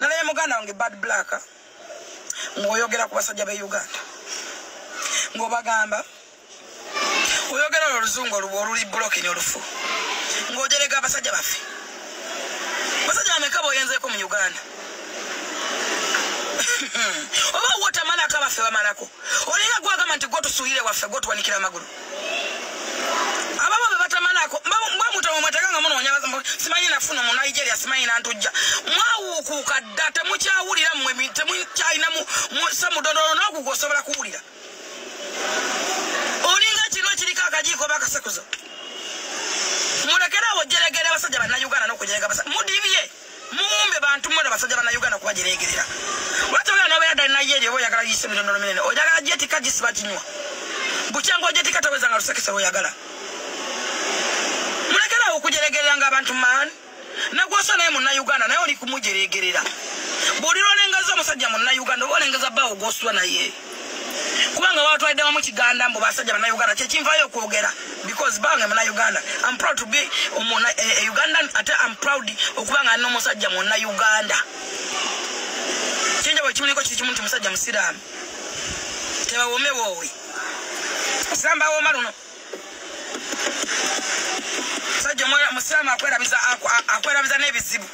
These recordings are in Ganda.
nalaye muganda wange bad black ng'oyogera ku basajja be Uganda ng'obagamba oyogera oluzungu oluli blokini olufu ng'ojerega abasajja baffe basajja bameka b'oyenzeeko mu Uganda oba wotamalako abaffe bamalako olinga gwagamba nti gotusuulire waffe gotuwanikira amagulu ababo be batamalako mbamutamu mwateganga munoonya simanyi nafuna mu Nigeria simanyi nantujja mwawuukuuka dda temukyawulira mmwe temukyalina samudondolo n'okugo osobola kuwulira olinga kino kiriko akajiiko bakasekuzo mulekerawo jeregere abasajja bannayuganda n'okujerega mudibye muwumbe bantu mmwe abasajja bannayuganda kubajeregerera lwaki obeera n'obeera ddali Nigeria oba oyagala yise emidondolo minene oyagala jetika gisiba kinywa bukyanga ojetika toweza nga lusekese oyagala mulekerawo okujeregerera nga abantu maani nagwosa naye munnayuganda naye oli kumujeregerera buli lwolengeza omusajja munnayuganda oba olengeza bbaawo gwosula naye kubanga watwaliddemu mu Kiganda mbu basajja bannayuganda kyekinvayo okwogera because bange munnayuganda I'm proud to be a Ugandan ate I'm proud okubanga alina omusajja munnayuganda kyenjabo kimuliko kiri kimu nti musajja musiraamu tebawome woowe musiraamu bawooma luno musajja musiraamu akwerabiza n'ebizibu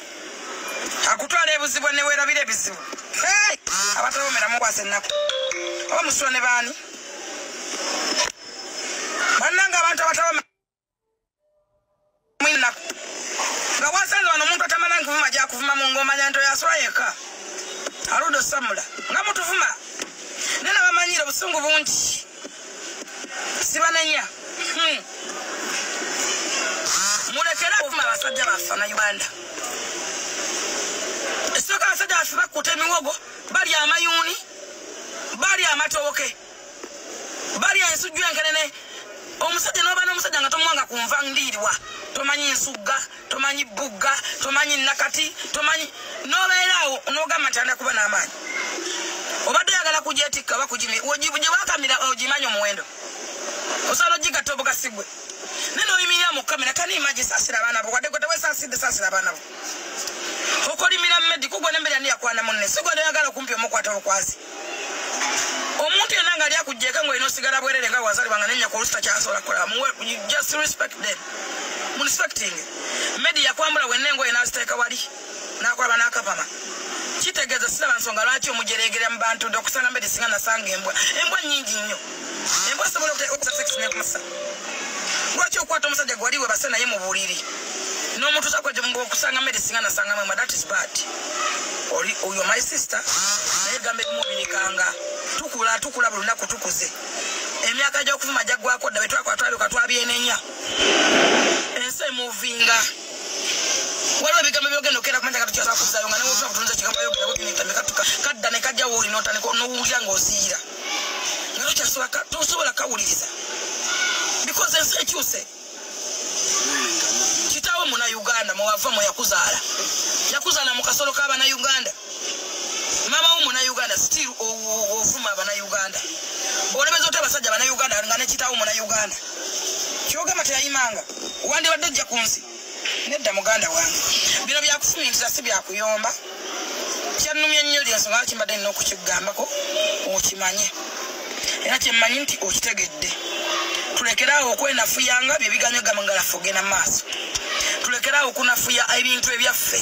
akutwala ebuzibu neweerabira ebizibu abatawomera mukwasa ennaku oba musula ne baani bannanga abantu abatawomera ennaku nga wasanze wano omuntu atamala nkuvuma gyakuvuma mu ng'omanya nti oyasola yekka aludo samula nga mutuvuma nena bamanyire obusungu bungi sibanenya mulekera okuvuma abasajja baffe na Uganda esooka abasajja baffe bakkuta emiwogo balya amayuuni balya amatooke balya ensujju enkenene omusajja n'oba n'omusajja nga tomuwanga ku nva ndiirwa tomanyi nsugga tomanyi bugga tomanyi nakati tomanyi n'obeeraawo n'ogamba nti anda kuba n'amaanyi obadde oyagala kugyetikka oba gye wakamira ogimanyi omuwendo osobola ogigatta obugasigwe nene oyimirira mu kamera kaniimaji saasira abaana bo wadde gwe tewesaasidde saasira abaana bo okolimira mmedi kugwe n'embeera ndiyakwana munne si gwe noyagala okumpi omukwata obukwasi omuntu yenna nga ali akugjeeka ng'olina osigala bwerere nga wazalibwanga nenya ku olusi takyasobola kukola just respect them respecting medi yakwambula wenna engoye n'aziteeka wali n'akwaba n'akapama kitegeeza siraba nsonga lwaki omujereegera mu bantu nti okusanga medi singa nasanga embwa nnyingi nnyo embwa sobola okusa sex n'ekumasa lwaki okwata omusajja gwe wali we base naye mu buliri n'omuntu okusanga medi singa nasanga mwema that is bad oyo my sister naye gamba ebimubirikanga tukula buli lunaku tukuze emyaka gy'okuvuma gyaggwako dda betwakwatwaluka twabyenenya ensi emuvinga waliwo ebigambo byogenda okera kumanya katukyasa kuzayo nga newotuba kutunza kigambo kadda ne kajja woolina n'owulira ng'osiira nga tosobola kawuliriza because ensi ekyuse kitaawo munnayuganda mwewava mwe yakuzaala mu kasolo k'abanayuganda mama wo munnayuganda still ovuma abanayuganda olemeza oti abasajja abanayuganda nga nekitaawo munnayuganda kyogamba teyayimanga wandibadde ojja ku nsi nedda muganda wange bino byakufumintira si byakuyomba kyannumya nnyo lyensonga nga kimbadde nina okukigambako okimanye era kyemmanyi nti okitegedde tulekeraawo okwenafuyanga bye biganyo gamangalafu ogenda mu maaso tulekeraawo okunafuya ebintu ebyaffe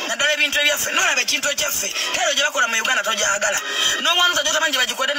naddala ebintu ebyaffe nolaba ekintu ekyaffe kale gye bakola mu Uganda togyagala n'omwanuza gyotamanyi gye bagikodde